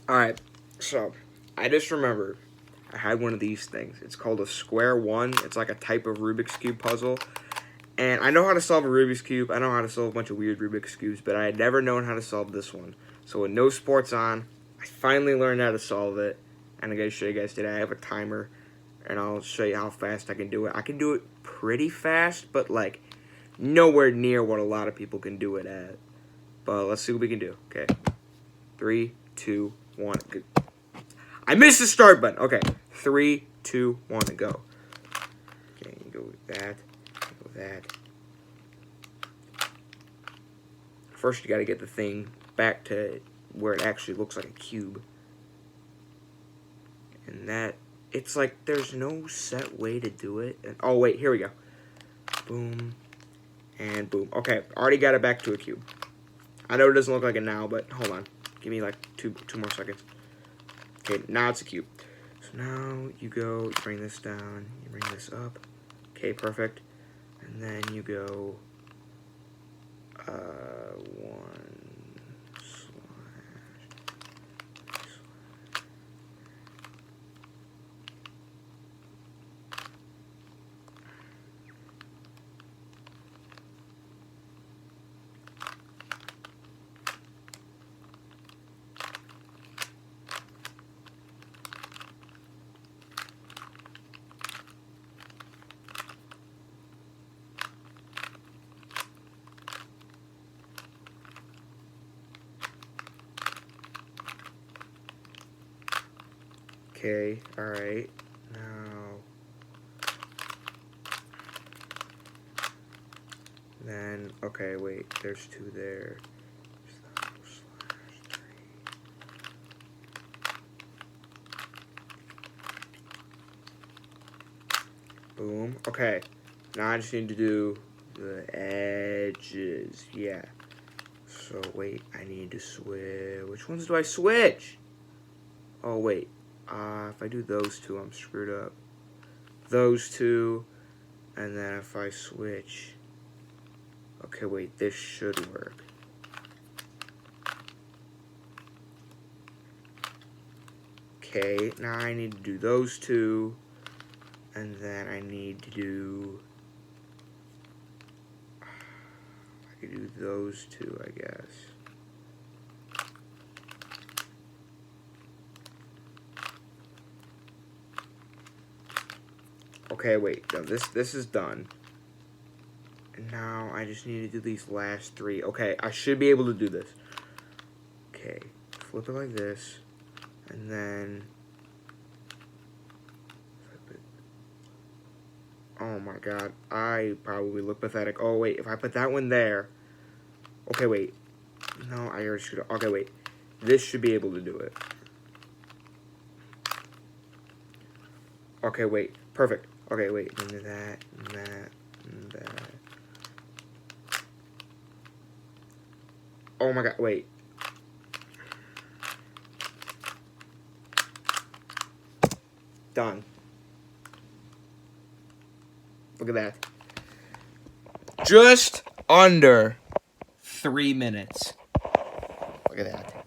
Alright, so I just remembered I had one of these things. It's called a square one. It's like a type of Rubik's Cube puzzle. And I know how to solve a Rubik's Cube. I know how to solve a bunch of weird Rubik's Cubes, but I had never known how to solve this one. So with no sports on, I finally learned how to solve it. And I'm going to show you guys today. I have a timer, and I'll show you how fast I can do it. I can do it pretty fast, but like nowhere near what a lot of people can do it at. But let's see what we can do. Okay, 3, 2, 1. Good. I missed the start button. Okay, 3, 2, 1, and go. Okay, you go with that. Go with that. First, you got to get the thing back to where it actually looks like a cube. And that, it's like there's no set way to do it. And, oh, wait, here we go. Boom. And boom. Okay, already got it back to a cube. I know it doesn't look like it now, but hold on. Give me like two more seconds. Okay, now it's a cube. So now you go, you bring this down, you bring this up. Okay, perfect. And then you go 1 Okay, alright. Now, then, okay, wait, there's 2 there. Boom. Okay, now I just need to do the edges. Yeah. So, wait, I need to switch. Which ones do I switch? Oh, wait. If I do those 2, I'm screwed up. Those 2, and then if I switch... Okay, wait, this should work. Okay, now I need to do those 2, and then I need to do... I could do those 2, I guess. Okay, wait, no, this is done. And now I just need to do these last 3. Okay, I should be able to do this. Okay, flip it like this, and then flip it. Oh my god, I probably look pathetic. Oh wait, if I put that one there. Okay, wait. No, I already should. Okay, wait. This should be able to do it. Okay, wait. Perfect. Okay, wait. And that, and that, and that. Oh my god, wait. Done. Look at that. Just under 3 minutes. Look at that.